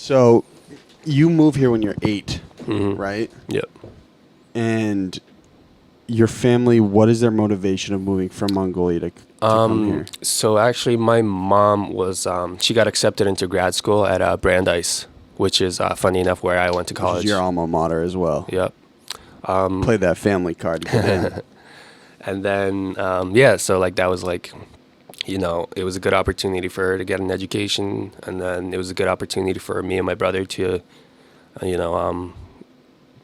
So you move here when you're 8, right? Yep. And your family, what is their motivation of moving from Mongolia to come here? So actually, my mom was she got accepted into grad school at Brandeis, which is funny enough where I went to Which college. is your alma mater as well. Yep. Play that family card to get in. And then so like that was like, it was a good opportunity for her to get an education, and then it was a good opportunity for me and my brother to,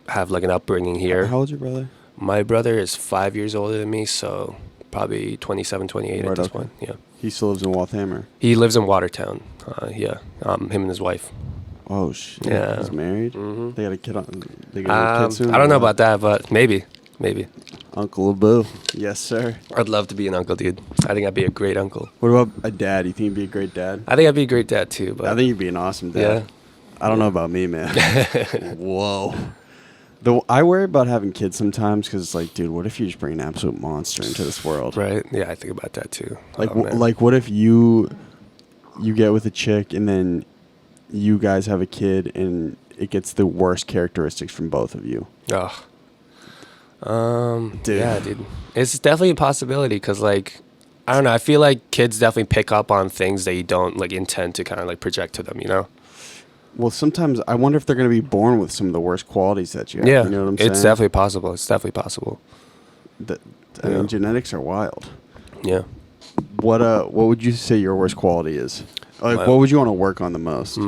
have like an upbringing here. How old's your brother? My brother is 5 years older than me, so probably 27, 28 at this point. Yeah. He still lives in Walthammer. He lives in Watertown. Him and his wife. Oh shit! Yeah. He's married. Mm-hmm. They got a kid on. They got a kid soon. I don't know about that, but maybe. Uncle Abu. Yes, sir. I'd love to be an uncle, dude. I think I'd be a great uncle. What about a dad? You think you'd be a great dad? I think I'd be a great dad too. But I think you'd be an awesome dad. Yeah. I don't know about me, man. Whoa. Though I worry about having kids sometimes because it's like, dude, what if you just bring an absolute monster into this world? Right? Yeah, I think about that too. Like what if you get with a chick and then you guys have a kid and it gets the worst characteristics from both of you? Oh. Dude. Yeah, dude. It's definitely a possibility because, like, I don't know. I feel like kids definitely pick up on things that you don't, like, intend to kind of, like, project to them, Well, sometimes I wonder if they're going to be born with some of the worst qualities that you have. Yeah. You know what I'm saying? It's definitely possible. I mean, genetics are wild. Yeah. What would you say your worst quality is? Like, what would you want to work on the most?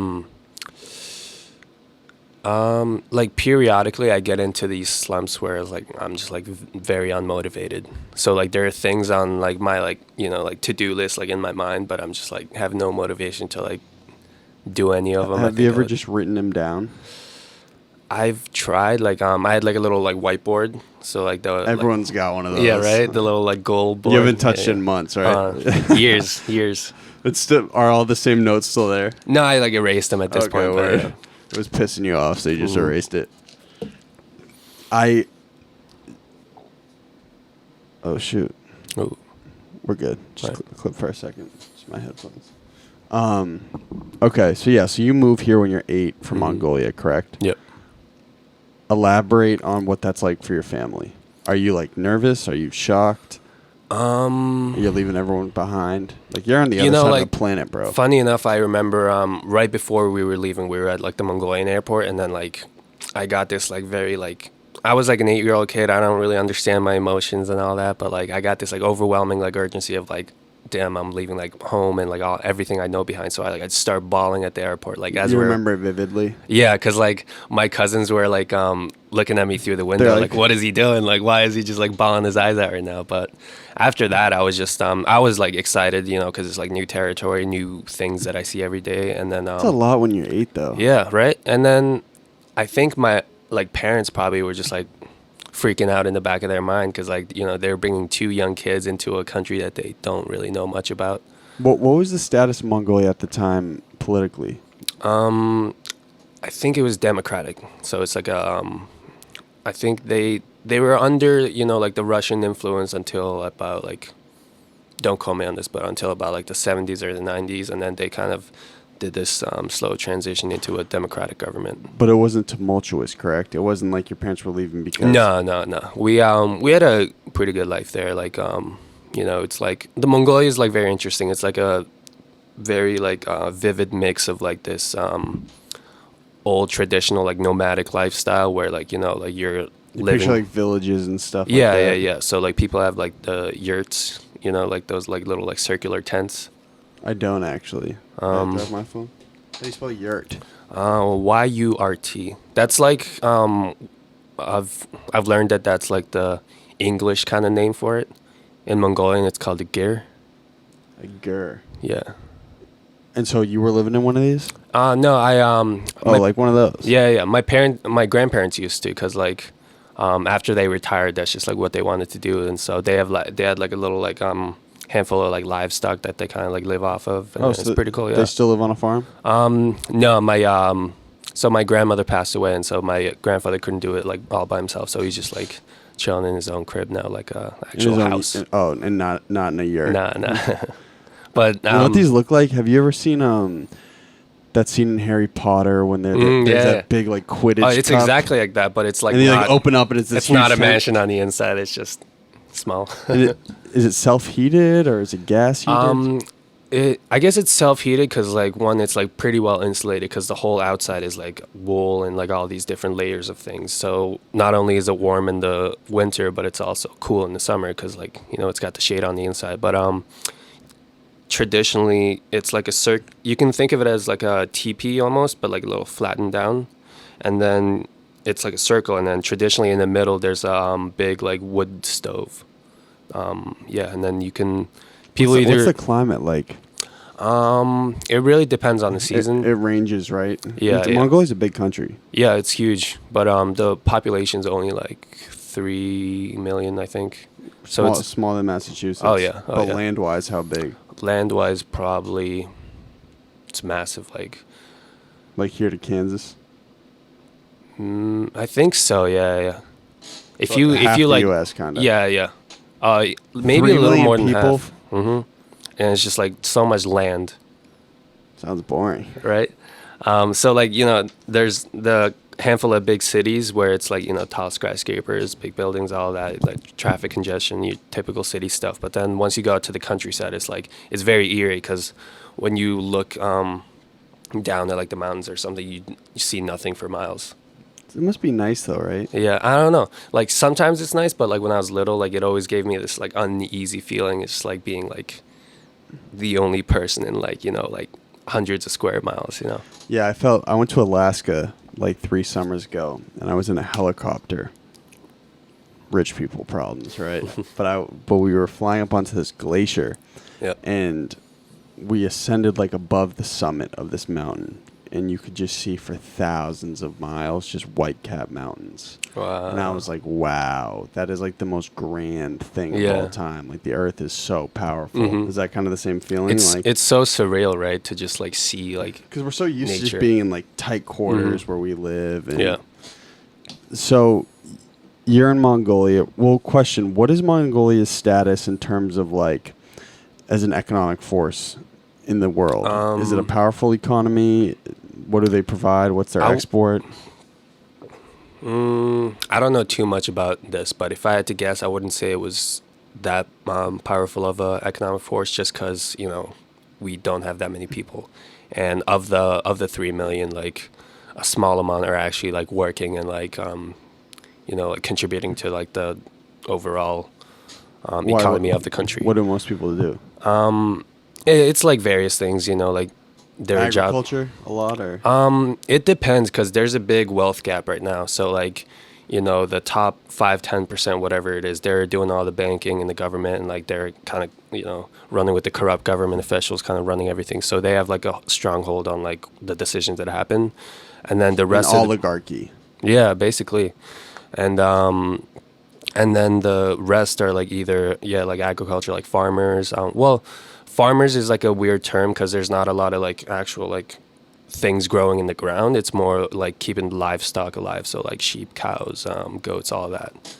Like periodically I get into these slumps where like I'm just like very unmotivated. So like there are things on like my like to-do list like in my mind, but I'm just like have no motivation to like do any of them. Have you ever just written them down? I've tried like I had like a little like whiteboard. So like everyone's got one of those. Yeah, right. The little like goal board. You haven't touched it in months, right? Years. It's still, are all the same notes still there? No, I like erased them at this point. But, yeah. It was pissing you off, so you just erased it. Oh shoot. Ooh. We're good. Just clip for a second. Just my headphones. Okay, so you move here when you're 8 from Mongolia, correct? Yep. Elaborate on what that's like for your family. Are you like nervous? Are you shocked? You're leaving everyone behind. Like you're on the other side of the planet, bro. Funny enough, I remember right before we were leaving, we were at like the Mongolian airport, and then like I got this like very like I was like an 8-year-old kid. I don't really understand my emotions and all that, but like I got this like overwhelming like urgency of like, damn, I'm leaving like home and like everything I know behind. So I'd start bawling at the airport. Like as you remember it vividly. Yeah, because like my cousins were like looking at me through the window, like, what is he doing? Like, why is he just like bawling his eyes out right now? But after that, I was just I was like excited, because it's like new territory, new things that I see every day, and then that's a lot when you're 8, though. Yeah, right. And then I think my like parents probably were just like freaking out in the back of their mind because like they're bringing 2 young kids into a country that they don't really know much about. What was the status of Mongolia at the time politically? I think it was democratic, so it's like I think they were under like the Russian influence until about like, don't quote me on this, but until about like the 70s or the 90s, and then they kind of did this slow transition into a democratic government. But it wasn't tumultuous, correct? It wasn't like your parents were leaving because... No. We had a pretty good life there. Like, it's like... The Mongolia is like very interesting. It's like a very like vivid mix of like this old traditional like nomadic lifestyle where like, like you're living... Picture like villages and stuff like that. Yeah. So like people have like the yurts, like those like little like circular tents. I don't actually. Do I have my phone? How do you spell yurt? Y-U-R-T. That's like I've learned that that's like the English kind of name for it. In Mongolian, it's called a ger. A ger. Yeah. And so you were living in one of these? No, like one of those. Yeah. My grandparents used to, because like after they retired, that's just like what they wanted to do, and so they had like a little like handful of like livestock that they kind of like live off of, and it's pretty cool. Yeah. They still live on a farm? No, my grandmother passed away, and so my grandfather couldn't do it like all by himself, so he's just like chilling in his own crib now, like a actual house. And not in a yurt. Nah. But you know what these look like? Have you ever seen? that scene in Harry Potter when there's that big like Quidditch. Oh, it's cup. exactly like that, but it's like and they like open up and it's this. It's not a mansion on the inside. It's just small. Is it self-heated or is it gas heated? I guess it's self-heated because like one, it's like pretty well insulated because the whole outside is like wool and like all these different layers of things. So not only is it warm in the winter, but it's also cool in the summer because like it's got the shade on the inside. But traditionally it's like you can think of it as like a teepee almost, but like a little flattened down, and then it's like a circle, and then traditionally in the middle there's a big like wood stove. And then you can what's the climate like? It really depends on the season. It ranges, right? Yeah, Mongolia's a big country. Yeah, it's huge, but the population's only like 3 million, I think. So it's smaller than Massachusetts. Oh yeah, but land-wise, how big? Land-wise, probably it's massive. Like here to Kansas. I think so. Yeah. If you the like U.S. kind of. Yeah. Maybe a little more than half. Mm-hmm. And it's just like so much land. Sounds boring. Right? So like, there's the handful of big cities where it's like, tall skyscrapers, big buildings, all that, like traffic congestion, your typical city stuff. But then once you go out to the countryside, it's like, it's very eerie because when you look down at like the mountains or something, you see nothing for miles. It must be nice though, right? Yeah, I don't know. Like sometimes it's nice, but like when I was little, like it always gave me this like uneasy feeling. It's just like being like the only person in like like hundreds of square miles. Yeah, I went to Alaska like 3 summers ago, and I was in a helicopter. Rich people problems, right? but we were flying up onto this glacier, and we ascended like above the summit of this mountain. And you could just see for thousands of miles just white-capped mountains. Wow. And I was like, wow, that is like the most grand thing of all time. Like the earth is so powerful. Mm-hmm. Is that kind of the same feeling? It's so surreal, right? To just like see like because we're so used nature. to just being in like tight quarters where we live. And yeah. So you're in Mongolia. Well, question, what is Mongolia's status in terms of like as an economic force in the world? Is it a powerful economy? What do they provide? What's their export? I don't know too much about this, but if I had to guess, I wouldn't say it was that powerful of a economic force, just because we don't have that many people, and of the 3 million, like a small amount are actually like working and like like contributing to like the overall economy of the country. What do most people do? It's like various things, like their agriculture a lot, or it depends because there's a big wealth gap right now. So like the top 5-10%, whatever it is, they're doing all the banking and the government, and like they're kind of running with the corrupt government officials, kind of running everything. So they have like a stronghold on like the decisions that happen, and then the rest of oligarchy. Yeah, basically, and then the rest are like either like agriculture, like farmers. Farmers is like a weird term because there's not a lot of like actual like things growing in the ground. It's more like keeping livestock alive. So like sheep, cows, goats, all of that.